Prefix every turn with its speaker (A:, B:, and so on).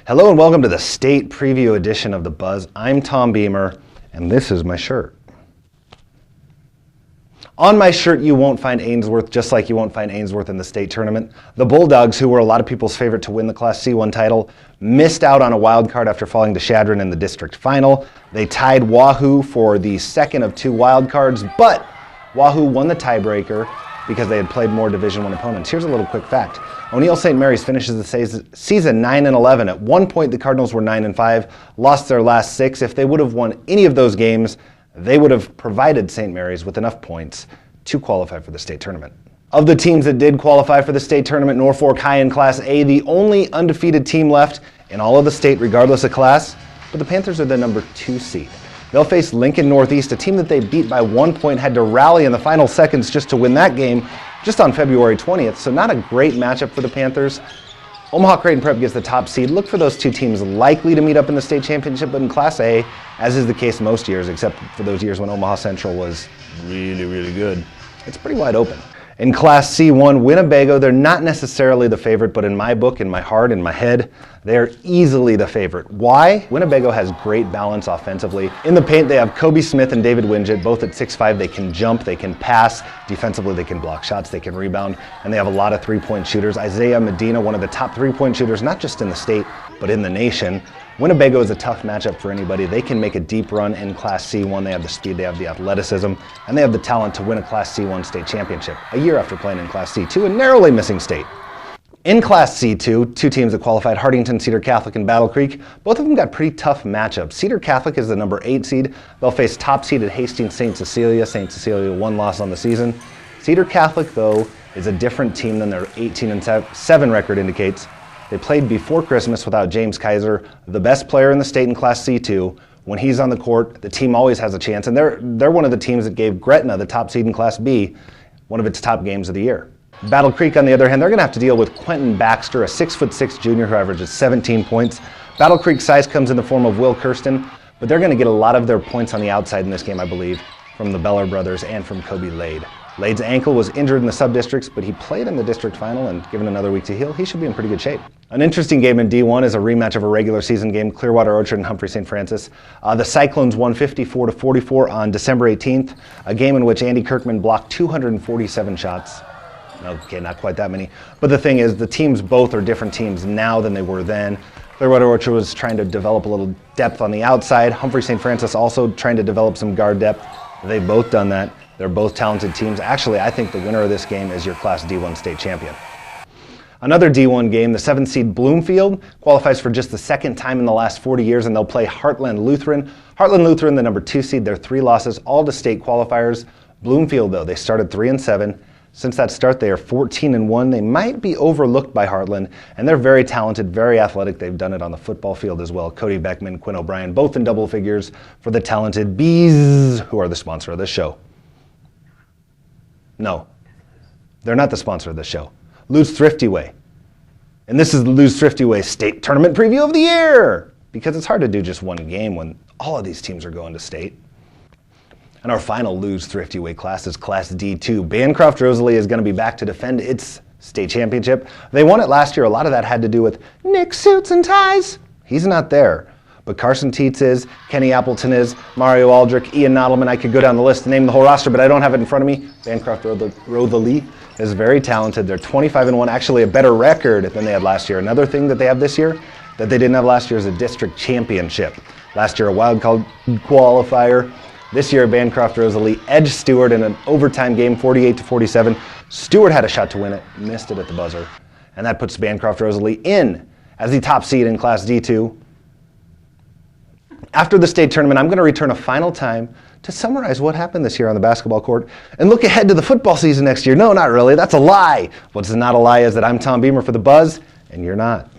A: Hello and welcome to the state preview edition of The Buzz. I'm Tom Beamer, and this is my shirt. On my shirt, you won't find Ainsworth, just like you won't find Ainsworth in the state tournament. The Bulldogs, who were a lot of people's favorite to win the Class C1 title, missed out on a wild card after falling to Chadron in the district final. They tied Wahoo for the second of two wild cards, but Wahoo won the tiebreaker because they had played more Division I opponents. Here's a little quick fact. O'Neill St. Mary's finishes the season 9-11. At one point, the Cardinals were 9-5, lost their last six. If they would have won any of those games, they would have provided St. Mary's with enough points to qualify for the state tournament. Of the teams that did qualify for the state tournament, Norfolk High in Class A, the only undefeated team left in all of the state, regardless of class, but the Panthers are the number 2 seed. They'll face Lincoln Northeast, a team that they beat by 1 point, had to rally in the final seconds just to win that game, just on February 20th, so not a great matchup for the Panthers. Omaha Creighton Prep gets the top seed. Look for those two teams likely to meet up in the state championship, but in Class A, as is the case most years, except for those years when Omaha Central was really good, it's pretty wide open. In Class C1, Winnebago, they're not necessarily the favorite, but in my book, in my heart, in my head, they're easily the favorite. Why? Winnebago has great balance offensively. In the paint, they have Kobe Smith and David Winget, both at 6'5". They can jump, they can pass. Defensively, they can block shots, they can rebound, and they have a lot of three-point shooters. Isaiah Medina, one of the top three-point shooters, not just in the state, but in the nation. Winnebago is a tough matchup for anybody. They can make a deep run in Class C1. They have the speed, they have the athleticism, and they have the talent to win a Class C1 state championship a year after playing in Class C2 and narrowly missing state. In Class C2, two teams that qualified, Hartington, Cedar Catholic, and Battle Creek. Both of them got pretty tough matchups. Cedar Catholic is the number 8 seed. They'll face top seeded Hastings St. Cecilia. St. Cecilia, 1 loss on the season. Cedar Catholic, though, is a different team than their 18-7 record indicates. They played before Christmas without James Kaiser, the best player in the state in Class C2. When he's on the court, the team always has a chance, and they're one of the teams that gave Gretna, the top seed in Class B, one of its top games of the year. Battle Creek, on the other hand, they're going to have to deal with Quentin Baxter, a 6'6" junior who averages 17 points. Battle Creek's size comes in the form of Will Kirsten, but they're going to get a lot of their points on the outside in this game, I believe, from the Beller brothers and from Kobe Lade. Lade's ankle was injured in the sub-districts, but he played in the district final, and given another week to heal, he should be in pretty good shape. An interesting game in D1 is a rematch of a regular season game, Clearwater-Orchard and Humphrey St Francis. The Cyclones won 54-44 on December 18th, a game in which Andy Kirkman blocked 247 shots. Okay, not quite that many. But the thing is, the teams both are different teams now than they were then. Clearwater-Orchard was trying to develop a little depth on the outside. Humphrey St Francis also trying to develop some guard depth. They've both done that. They're both talented teams. Actually, I think the winner of this game is your Class D1 state champion. Another D1 game, the 7th seed Bloomfield qualifies for just the second time in the last 40 years, and they'll play Heartland Lutheran. Heartland Lutheran, the number 2 seed, they're 3 losses, all to state qualifiers. Bloomfield, though, they started 3-7. Since that start, they are 14-1. They might be overlooked by Heartland, and they're very talented, very athletic. They've done it on the football field as well. Cody Beckman, Quinn O'Brien, both in double figures for the talented Bees, who are the sponsor of this show. No, they're not the sponsor of this show. Lou's Thrifty Way. And this is the Lou's Thrifty Way state tournament preview of the year, because it's hard to do just one game when all of these teams are going to state. And our final Lou's Thrifty Way class is Class D2. Bancroft-Rosalie is going to be back to defend its state championship. They won it last year. A lot of that had to do with Nick Suits and Ties. He's not there. But Carson Teets is, Kenny Appleton is, Mario Aldrich, Ian Nodelman. I could go down the list and name the whole roster, but I don't have it in front of me. Bancroft-Rosalie is very talented. They're 25-1, actually a better record than they had last year. Another thing that they have this year that they didn't have last year is a district championship. Last year, a wild card qualifier. This year, Bancroft-Rosalie edged Stewart in an overtime game, 48-47. Stewart had a shot to win it, missed it at the buzzer. And that puts Bancroft-Rosalie in as the top seed in Class D2. After the state tournament, I'm going to return a final time to summarize what happened this year on the basketball court and look ahead to the football season next year. No, not really. That's a lie. What's not a lie is that I'm Tom Beamer for The Buzz, and you're not.